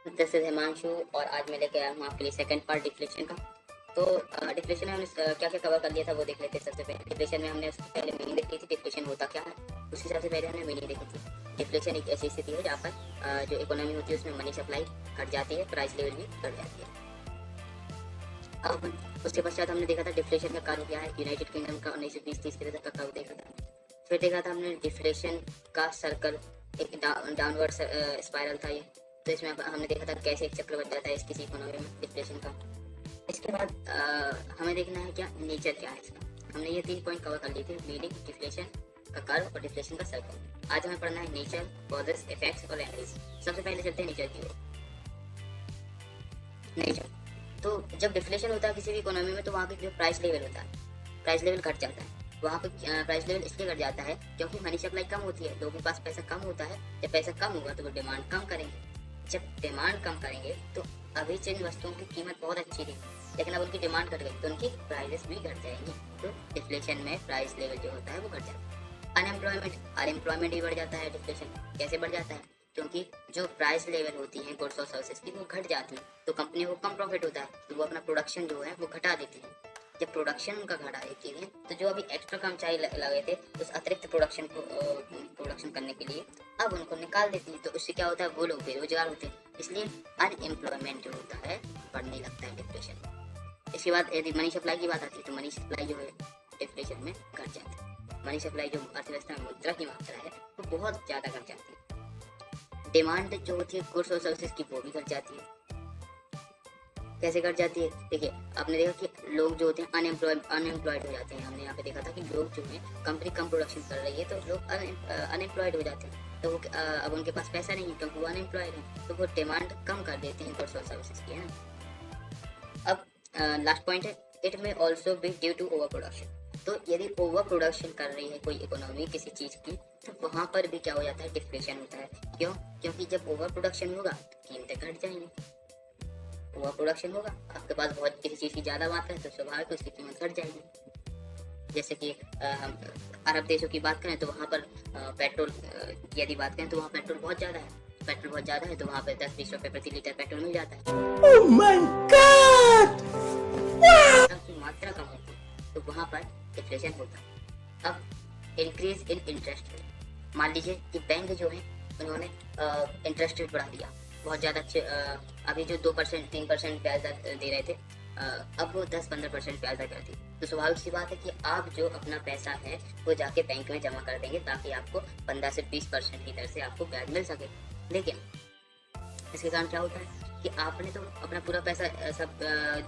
This is Himanshu और आज मैं लेके आया हूँ आपके लिए सेकंड पार्ट डिफ्लेशन का। तो डिफ्लेशन में हमने क्या क्या कवर कर लिया था वो देख लेते हैं। सबसे पहले डिफ्लेशन में हमने उससे पहले मीनिंग देखी थी, डिफ्लेशन होता क्या है उस हिसाब से पहले हमने मीनिंग देखी थी। डिफ्लेशन एक ऐसी स्थिति है जहाँ पर जो इकोनॉमी होती है उसमें मनी सप्लाई घट जाती है, प्राइस लेवल भी घट जाती है। अब उसके पश्चात हमने देखा था डिफ्लेशन का कारण क्या है, यूनाइटेड किंगडम का 1920-30 के दशक का कर्व देखा था। फिर देखा था हमने डिफ्लेशन का सर्कल, एक डाउनवर्ड स्पाइरल था ये। तो इसमें हमने देखा था कैसे एक चक्र बन जाता है इस किसी इकोनॉमी में डिफ्लेशन का। इसके बाद हमें देखना है क्या नेचर क्या है इसका। हमने ये 3 पॉइंट कवर कर लिए थे, मीनिंग, डिफ्लेशन का कर्व और डिफ्लेशन का सर्कल। आज हमें पढ़ना है नेचर, कॉजेस, इफेक्ट्स और रेमेडीज। सबसे पहले चलते हैं नेचर की ओर। नेचर, तो जब डिफ्लेशन होता है किसी भी इकोनॉमी में तो वहाँ पे जो प्राइस लेवल होता है, प्राइस लेवल घट जाता है। वहाँ पे प्राइस लेवल इसलिए घट जाता है क्योंकि मनी सप्लाई कम होती है, लोगों के पास पैसा कम होता है। जब पैसा कम होगा तो वो डिमांड कम करेंगे। जब डिमांड कम करेंगे तो अभी जिन वस्तुओं की कीमत बहुत अच्छी थी लेकिन अब उनकी डिमांड घट गई तो उनकी प्राइसेस भी घट जाएंगी। तो डिफ्लेशन में प्राइस लेवल जो होता है वो घट जाता है। अनएम्प्लॉयमेंट भी बढ़ जाता है। डिफ्लेशन कैसे बढ़ जाता है, क्योंकि जो प्राइस लेवल होती है गुड्स और सर्विसेज की वो घट जाती है तो कंपनी को कम प्रॉफिट होता है तो वो अपना प्रोडक्शन जो है वो घटा देती है। जब प्रोडक्शन उनका घटा देती है तो जो अभी एक्स्ट्रा कर्मचारी लगे थे उस अतिरिक्त प्रोडक्शन को प्रोडक्शन करने के लिए अब उनको निकाल देती है। तो उससे क्या होता है, वो लोग बेरोजगार होते हैं, इसलिए अनएम्प्लॉयमेंट जो होता है बढ़ने लगता है डिप्रेशन। इसके बाद यदि मनी सप्लाई की बात आती है तो मनी सप्लाई जो है डिप्रेशन में घट जाती है। मनी सप्लाई जो अर्थव्यवस्था में मुद्रा की मात्रा है वो बहुत ज़्यादा घट जाती है। डिमांड जो होती है गुड्स और सर्विसेज की वो भी घट जाती है। कैसे घट जाती है, देखिए आपने देखा कि लोग जो होते हैं अनएम्प्लॉयड हो जाते हैं। हमने यहाँ पे देखा था कि लोग जो है कंपनी कम प्रोडक्शन कर रही है तो लोग अनएम्प्लॉयड हो जाते हैं। तो वो अब उनके पास पैसा नहीं है क्योंकि वो अनएम्प्लॉयड है तो वो डिमांड कम कर देते हैं गुड्स और सर्विसेज की, है ना। अब लास्ट पॉइंट है, it may also be due to over production. तो यदि ओवर प्रोडक्शन कर रही है कोई इकोनॉमी किसी चीज की तो वहां पर भी क्या हो जाता है, डिफ्लेशन होता है। क्यों, क्योंकि जब ओवर प्रोडक्शन होगा कीमतें घट जाएंगी। ओवर प्रोडक्शन होगा, आपके पास बहुत किसी चीज़ की ज़्यादा मात्रा है तो स्वाभाविक उसकी कीमत घट जाएगी। जैसे कि हम अरब देशों की बात करें तो वहाँ पर पेट्रोल यदि बात करें तो वहाँ पेट्रोल बहुत ज़्यादा है। पेट्रोल बहुत ज़्यादा है तो वहाँ पर 10-20 रुपये प्रति लीटर पेट्रोल मिल जाता है। oh my God! की मात्रा कम होती है तो वहाँ पर डिफ्लेशन होता है। अब इंक्रीज इन इंटरेस्ट रेट, मान लीजिए कि बैंक जो है उन्होंने इंटरेस्ट रेट बढ़ा दिया बहुत ज़्यादा अच्छे। अभी जो 2% 3% ब्याज दर दे रहे थे अब वो 10-15% ब्याज दर कर दी। तो स्वाभाविक सी बात है कि आप जो अपना पैसा है वो जाके बैंक में जमा कर देंगे ताकि आपको 15 से 20% की दर से आपको ब्याज मिल सके। लेकिन इसके कारण क्या होता है कि आपने तो अपना पूरा पैसा सब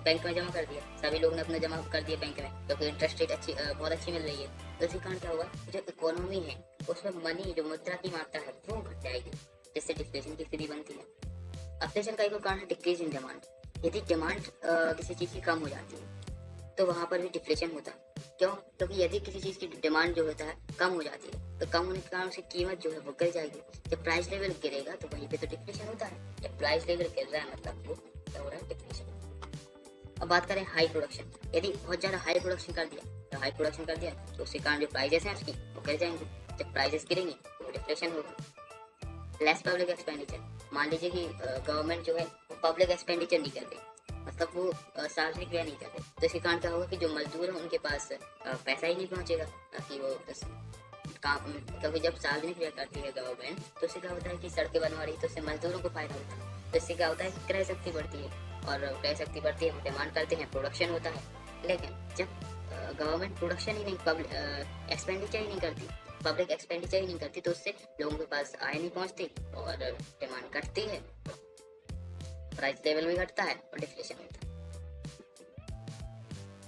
बैंक में जमा कर दिया, सभी लोग ने अपना जमा कर दिया बैंक में क्योंकि इंटरेस्ट रेट अच्छी बहुत अच्छी मिल रही है। तो इसी कारण क्या होगा, जो इकोनॉमी है उसमें मनी जो मुद्रा की मात्रा है वो घट जाएगी जिससे डिफ्लेशन की स्थिति बनती है। डिफ्लेशन का एक कारण है डिक्रीज इन डिमांड। यदि डिमांड किसी चीज़ की कम हो जाती है तो वहाँ पर भी डिफ्लेशन होता है। क्यों, क्योंकि यदि किसी चीज़ की डिमांड जो होता है कम हो जाती है तो कम होने के कारण उसकी कीमत जो है वो गिर जाएगी। जब प्राइस लेवल गिरेगा तो वहीं पे तो डिफ्लेशन होता है। जब प्राइस लेवल गिर रहा है मतलब वो क्या हो रहा है, डिफ्लेशन। अब बात करें हाई प्रोडक्शन, यदि बहुत ज़्यादा हाई प्रोडक्शन कर दिया तो हाई प्रोडक्शन कर दिया तो उसके कारण जो प्राइजेस हैं उसकी वो गिर जाएंगे। जब प्राइजेस गिरेंगे तो डिफ्लेशन होगा। लेस पब्लिक एक्सपेंडिचर, मान लीजिए कि गवर्नमेंट जो है वो पब्लिक एक्सपेंडिचर नहीं कर रही, मतलब वो सार्वजनिक व्यय नहीं कर रहे तो इसके कारण क्या होगा कि जो मजदूर हैं उनके पास पैसा ही नहीं पहुंचेगा कि वो काम, क्योंकि जब सार्वजनिक व्यय करती है गवर्नमेंट तो इससे क्या होता है कि सड़कें बनवा रही है तो इससे मजदूरों को फायदा होता है। तो इससे क्या होता है कि क्रय शक्ति बढ़ती है और क्रय शक्ति बढ़ती है, डिमांड करते हैं, प्रोडक्शन होता है। लेकिन जब गवर्नमेंट प्रोडक्शन ही नहीं, पब्लिक एक्सपेंडिचर ही नहीं करती, पब्लिक एक्सपेंडिचर ही नहीं करती तो उससे लोगों के पास आय नहीं पहुंचती और डिमांड घटती है, प्राइस लेवल भी घटता है और डिफ्लेशन होता है।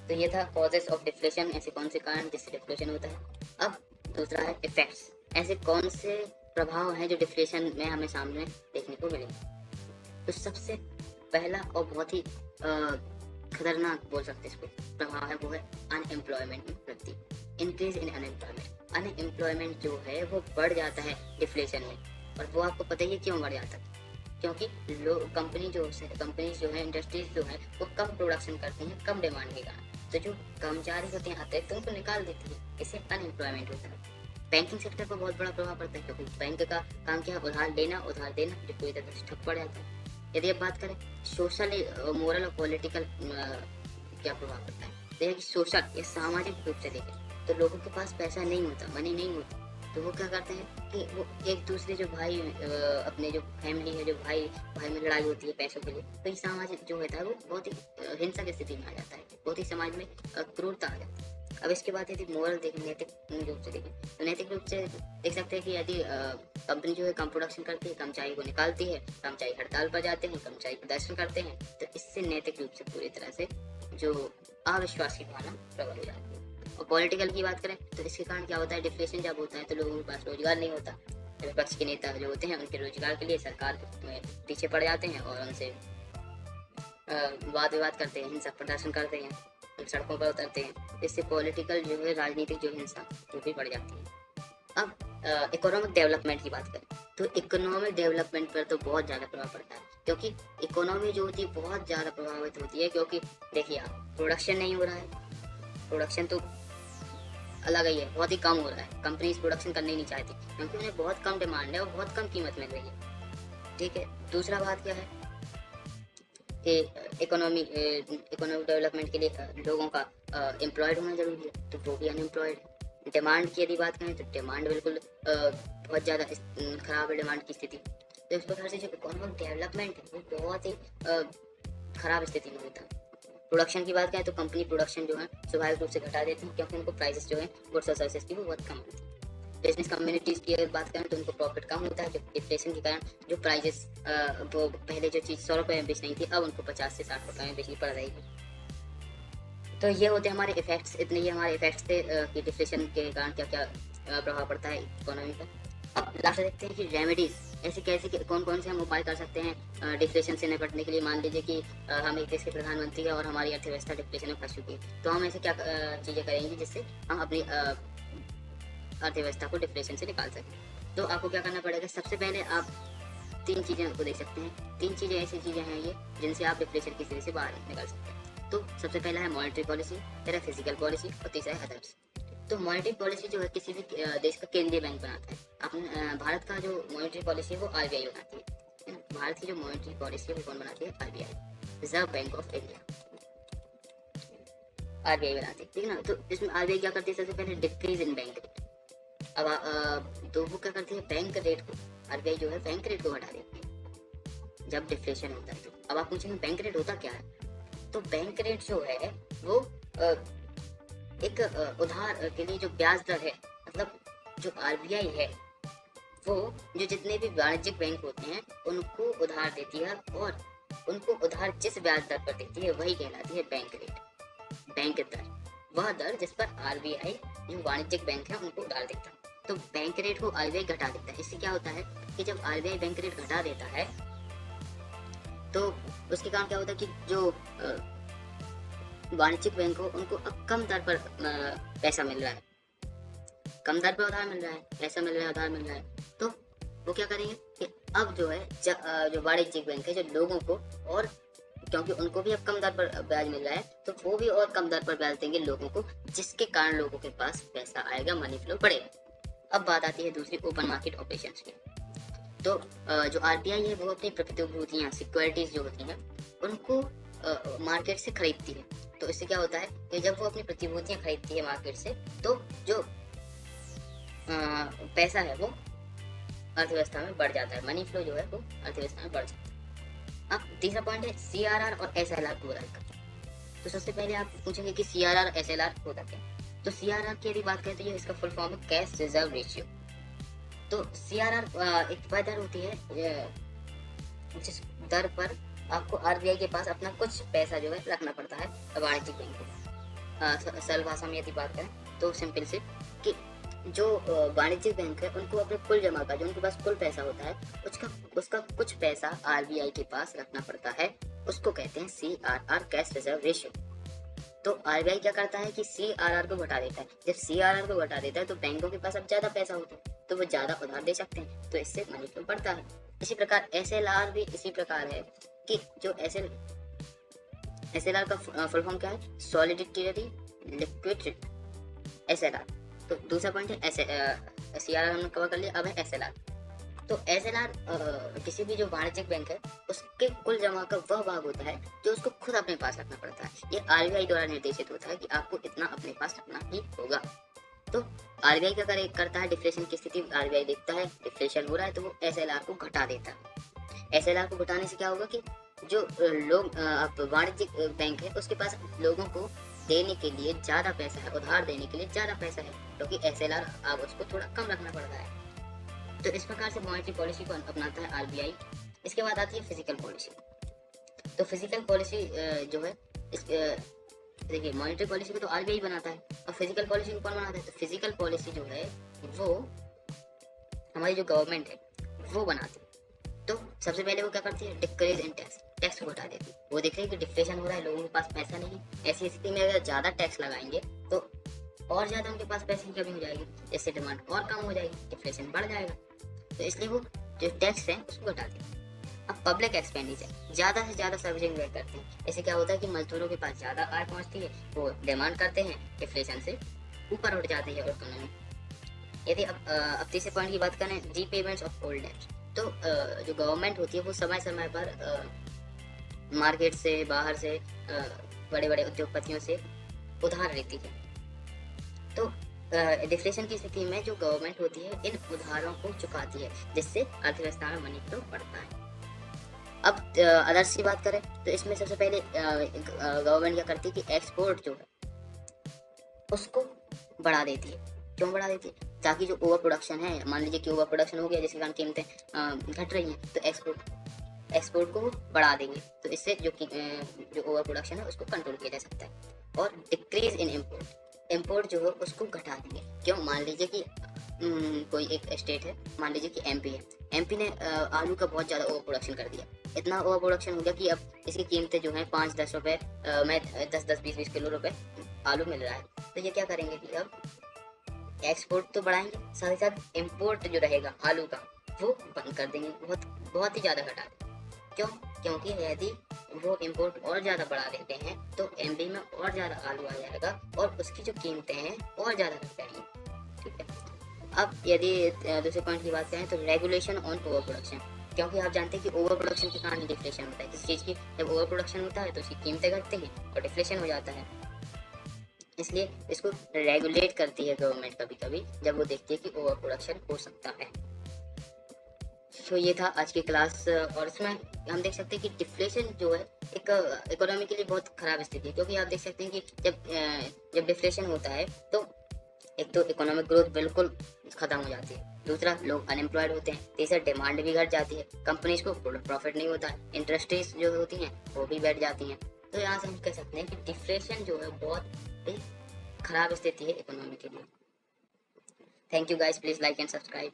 तो ये था कॉजेस ऑफ डिफ्लेशन, ऐसे कौन से कारण जिससे डिफ्लेशन होता है। अब दूसरा है इफेक्ट्स, ऐसे कौन से प्रभाव हैं जो डिफ्लेशन में हमें सामने देखने को मिलेंगे। तो सबसे पहला और बहुत ही खतरनाक बोल सकते इसको प्रभाव है वो है अनएम्प्लॉयमेंट में वृद्धि, इंक्रीज इन अनएम्प्लॉयमेंट। अनएम्प्लॉयमेंट जो है वो बढ़ जाता है डिफ्लेशन में, और वो आपको पता ही है क्यों बढ़ जाता है, क्योंकि लोग कंपनीज जो है इंडस्ट्रीज जो है वो कम प्रोडक्शन करती हैं कम डिमांड के कारण, तो जो कर्मचारी होते हैं अतिरिक्त उनको निकाल देती है, इससे अनएम्प्लॉयमेंट होता है। बैंकिंग सेक्टर पर बहुत बड़ा प्रभाव पड़ता है क्योंकि बैंक का काम क्या है, उधार लेना उधार देना, जो पूरी तरह से ठप पड़ जाता है। यदि आप बात करें सोशल, मोरल और पॉलिटिकल क्या प्रभाव पड़ता है, तो यह सोशल या सामाजिक रूप से देखें तो लोगों के पास पैसा नहीं होता, मनी नहीं होता, तो वो क्या करते हैं कि वो एक दूसरे जो भाई अपने जो फैमिली है, जो भाई भाई में लड़ाई होती है पैसों के लिए, तो ये समाज जो होता है वो बहुत ही हिंसक स्थिति में आ जाता है, बहुत ही समाज में क्रूरता आ जाती है। अब इसके बाद यदि मोरल देखें, नैतिक रूप से देखें, तो नैतिक रूप से देख सकते हैं कि यदि कंपनी जो है कम प्रोडक्शन करती है, कर्मचारी को निकालती है, कर्मचारी हड़ताल पर जाते हैं, कर्मचारी प्रदर्शन करते हैं, तो इससे नैतिक रूप से पूरी तरह से जो अविश्वास की भावना प्रबल हो जाती है। और पॉलिटिकल की बात करें तो इसके कारण क्या होता है, डिफ्लेशन जब होता है तो लोगों के पास रोजगार नहीं होता, विपक्ष के नेता जो होते हैं उनके रोजगार के लिए सरकार में पीछे पड़ जाते हैं और उनसे वाद विवाद करते हैं, हिंसक प्रदर्शन करते हैं, सड़कों पर उतरते हैं। इससे पॉलिटिकल जो है, राजनीतिक जो हिंसा वो भी बढ़ जाती है। अब इकोनॉमिक डेवलपमेंट की बात करें तो इकोनॉमिक डेवलपमेंट पर तो बहुत ज़्यादा प्रभाव पड़ता है, क्योंकि इकोनॉमी जो होती है बहुत ज़्यादा प्रभावित होती है, क्योंकि देखिए आप प्रोडक्शन नहीं हो रहा है, प्रोडक्शन तो अलग ही है, बहुत ही कम हो रहा है, कंपनीज प्रोडक्शन करने ही नहीं चाहती क्योंकि उन्हें बहुत कम डिमांड है और बहुत कम कीमत मिल रही है। ठीक है, दूसरा बात क्या है कि इकोनॉमिक डेवलपमेंट के लिए लोगों का एम्प्लॉयड होना जरूरी है, तो वो भी अनएम्प्लॉयड है। डिमांड की यदि बात करें तो डिमांड बिल्कुल बहुत ज़्यादा खराब है डिमांड की स्थिति, तो इस प्रकार से जो इकोनॉमिक डेवलपमेंट है वो बहुत ही खराब स्थिति में होता है। प्रोडक्शन की बात करें तो कंपनी प्रोडक्शन जो है स्वाभाविक रूप से घटा देती है, क्योंकि उनको प्राइसेस जो है गुड्स और सर्विसेज की वो बहुत कम होती है। बिजनेस कम्युनिटीज़ की अगर बात करें तो उनको प्रॉफिट कम होता है, जो इन्फ्लेशन के कारण जो प्राइजेस वो पहले जो चीज़ 100 रुपये में बेच रही थी अब उनको 50 से 60 रुपये में बेचनी पड़ रही है। तो ये होते हैं हमारे इफेक्ट्स, इतने ही हमारे इफेक्ट्स थे कि डिफ्लेशन के कारण क्या क्या प्रभाव पड़ता है इकोनॉमी पर। अब लास्ट देखते हैं कि रेमेडीज ऐसे कैसे कौन कौन से हम उपाय कर सकते हैं डिफ्लेशन से निपटने के लिए। मान लीजिए कि हम एक देश के प्रधानमंत्री हैं और हमारी अर्थव्यवस्था डिफ्लेशन में फंस चुकी है, तो हम ऐसे क्या चीज़ें करेंगे जिससे हम अपनी अर्थव्यवस्था को डिफ्लेशन से निकाल सकें। तो आपको क्या करना पड़ेगा, सबसे पहले आप 3 चीज़ें को देख सकते हैं। 3 चीज़ें ऐसी चीज़ें हैं ये जिनसे आप डिफ्लेशन की स्थिति से बाहर निकल सकते हैं। तो सबसे पहला है मॉनेटरी पॉलिसी, फिर है फिजिकल पॉलिसी और तीसरा है अदर्स। तो मॉनेटरी पॉलिसी जो है किसी भी देश का केंद्रीय बैंक बनाता है। अपने भारत का जो मॉनेटरी पॉलिसी है वो आरबीआई बनाती है। भारत की जो मॉनेटरी पॉलिसी है वो कौन बनाती है, RBI, reserve bank of India, RBI बनाती है, ठीक है ना। तो इसमें आरबीआई क्या करती है, सबसे पहले डिक्रीज इन बैंक रेट। अब तो वो क्या करती है, बैंक रेट को, आरबीआई जो है बैंक रेट को घटा देती है जब डिफ्लेशन होता है। तो अब आप पूछेंगे बैंक रेट होता क्या है, तो बैंक रेट जो है वो एक उधार के लिए जो ब्याज दर है, मतलब जो आरबीआई है वो जो जितने भी वाणिज्यिक बैंक होते हैं उनको उधार देती है और उनको उधार जिस ब्याज दर पर देती है वही कहलाती है बैंक रेट, बैंक दर, वह दर जिस पर आरबीआई जो वाणिज्यिक बैंक है उनको उधार देता है। तो बैंक रेट को आरबीआई घटा देता है। इससे क्या होता है कि जब आरबीआई बैंक रेट घटा देता है तो उसके कारण क्या होता है कि जो वाणिज्यिक बैंक हो उनको अब कम दर पर पैसा मिल रहा है, कम दर पर उधार मिल रहा है, पैसा मिल रहा है, उधार मिल रहा है। तो वो क्या करेंगे कि अब जो है जो वाणिज्यिक बैंक है जो लोगों को, और क्योंकि उनको भी अब कम दर पर ब्याज मिल रहा है तो वो भी और कम दर पर ब्याज देंगे लोगों को, जिसके कारण लोगों के पास पैसा आएगा, मनी फ्लो बढ़ेगा। अब बात आती है दूसरी, ओपन मार्केट ऑपरेशंस की। तो जो आरबीआई है वो अपनी प्रतिभूतियां, सिक्योरिटीज जो होती हैं उनको मार्केट से खरीदती है। तो इससे क्या होता है कि जब वो अपनी प्रतिभूतियां खरीदती है मार्केट से तो जो पैसा है वो अर्थव्यवस्था में बढ़ जाता है, मनी फ्लो जो है वो अर्थव्यवस्था में बढ़ जाता है। अब तीसरा पॉइंट है सीआरआर और एसएलआर को बढ़ाकर। तो सबसे पहले आप पूछेंगे कि सीआरआर और एसएलआर होता क्या। तो सीआरआर की यदि बात करें तो ये इसका फुल फॉर्म है कैश रिजर्व रेशियो। तो सीआरआर एक वह दर होती है जिस दर पर आपको आरबीआई के पास अपना कुछ पैसा जो है रखना पड़ता है वाणिज्यिक बैंक को। सरल भाषा में यदि बात करें तो सिंपल से कि जो वाणिज्यिक बैंक है उनको अपने कुल जमा का, जो उनके पास कुल पैसा होता है उसका कुछ पैसा आरबीआई के पास रखना पड़ता है, उसको कहते हैं सीआरआर, कैश रिजर्व रेशियो। तो आरबीआई क्या करता है कि सीआरआर को घटा देता है। जब सीआरआर को घटा देता है तो बैंकों के पास अब ज्यादा पैसा होता है तो वो ज्यादा उधार दे सकते हैं, तो इससे मनी फ्लो बढ़ता है। इसी प्रकार एसएलआर भी इसी प्रकार है कि जो एसएलआर का फुल फॉर्म क्या है, सॉलिडिटी लिक्विड एसएलआर। तो दूसरा पॉइंट है सीआरआर हमने कवर कर लिया, अब है एसएलआर। तो SLR किसी भी जो वाणिज्यिक बैंक है उसके कुल जमा का वह भाग होता है जो उसको खुद अपने पास रखना पड़ता है। ये RBI द्वारा निर्देशित होता है कि आपको इतना अपने पास रखना ही होगा। तो RBI क्या करता है, डिफ्लेशन की स्थिति में RBI देखता है डिफ्लेशन हो रहा है तो वो SLR को घटा देता है। SLR को घटाने से क्या होगा कि जो लोग वाणिज्यिक बैंक है उसके पास लोगों को देने के लिए ज़्यादा पैसा है, उधार देने के लिए ज़्यादा पैसा है, क्योंकि SLR अब उसको थोड़ा कम रखना पड़ता है। तो इस प्रकार से मॉनेटरी पॉलिसी को अपनाता है RBI। इसके बाद आती है फिजिकल पॉलिसी। तो फिजिकल पॉलिसी जो है इस देखिए मॉनेटरी पॉलिसी को तो RBI बनाता है और फिजिकल पॉलिसी को कौन बनाता है, तो फिजिकल पॉलिसी जो है वो हमारी जो गवर्नमेंट है वो बनाती है। तो सबसे पहले वो क्या करती है, डिक्रीज इन टैक्स, टैक्स को घटा देती है। वो देख रही है कि डिफ्लेशन हो रहा है, लोगों के पास पैसा नहीं है, ऐसी स्थिति में अगर ज़्यादा टैक्स लगाएंगे तो और ज़्यादा उनके पास पैसे की कमी हो जाएगी, इससे डिमांड और कम हो जाएगी, डिफ्लेशन बढ़ जाएगा। तो इसलिए वो जो टैक्स है उसको घटाते हैं। अब पब्लिक एक्सपेंडिचर, ज़्यादा से ज़्यादा सर्विसिंग वे करते हैं। ऐसे क्या होता है कि मजदूरों के पास ज़्यादा आय पहुंचती है, वो डिमांड करते हैं, डिफ्लेशन से ऊपर उठ जाती है इकोनॉमी। यदि अब तीसरे पॉइंट की बात करें, री पेमेंट्स ऑफ ओल्ड डेट्स, तो जो गवर्नमेंट होती है वो समय समय पर मार्केट से बाहर से बड़े बड़े उद्योगपतियों से उधार लेती है। तो डिफ्लेशन की स्थिति में जो गवर्नमेंट होती है इन उधारों को चुकाती है, जिससे अर्थव्यवस्था में मनी फ्लो बढ़ता है। अब अदर्स की बात करें तो इसमें सबसे पहले गवर्नमेंट क्या करती है कि एक्सपोर्ट जो है उसको बढ़ा देती है। क्यों बढ़ा देती है, ताकि जो ओवर प्रोडक्शन है, मान लीजिए कि ओवर प्रोडक्शन हो गया जिसके कारण कीमतें घट रही हैं, तो एक्सपोर्ट को बढ़ा देंगे, तो इससे जो ओवर प्रोडक्शन है उसको कंट्रोल किया जा सकता है। और डिक्रीज इन इम्पोर्ट जो है उसको घटा देंगे। क्यों, मान लीजिए कि कोई एक स्टेट है, मान लीजिए कि MP है, MP ने आलू का बहुत ज़्यादा ओवर प्रोडक्शन कर दिया। इतना ओवर प्रोडक्शन हो गया कि अब इसकी कीमतें जो हैं 5-10 रुपये में 10-10 20-20 किलो रुपये आलू मिल रहा है। तो ये क्या करेंगे कि अब एक्सपोर्ट तो बढ़ाएंगे, साथ ही साथ इम्पोर्ट जो रहेगा आलू का वो बंद कर देंगे, बहुत ही ज़्यादा घटा देंगे। क्यों, क्योंकि यदि वो इम्पोर्ट और ज़्यादा बढ़ा देते हैं तो MP में और ज़्यादा आलू आ जाएगा और उसकी जो कीमतें हैं और ज़्यादा घट जाएंगी। ठीक है। अब यदि दूसरे पॉइंट की बात करें तो रेगुलेशन ऑन ओवर प्रोडक्शन, क्योंकि आप जानते हैं कि ओवर प्रोडक्शन के कारण डिफ्लेशन होता है। किसी चीज़ की जब ओवर प्रोडक्शन होता है तो उसकी कीमतें घटती हैं और डिफ्लेशन हो जाता है। इसलिए इसको रेगुलेट करती है गवर्नमेंट कभी कभी जब वो देखती है कि ओवर प्रोडक्शन हो सकता है। तो ये था आज की क्लास, और इसमें हम देख सकते हैं कि डिफ्लेशन जो है एक इकोनॉमी के लिए बहुत खराब स्थिति है, क्योंकि आप देख सकते हैं कि जब डिफ्लेशन होता है तो एक तो इकोनॉमिक ग्रोथ बिल्कुल खत्म हो जाती है, दूसरा लोग अनएम्प्लॉयड होते हैं, तीसरा डिमांड भी घट जाती है, कंपनीज को प्रॉफिट नहीं होता है, इंडस्ट्रीज जो होती हैं वो भी बैठ जाती हैं। तो यहाँ से हम कह सकते हैं कि डिफ्लेशन जो है बहुत ही खराब स्थिति है इकोनॉमी के लिए। Thank you guys, please like and subscribe.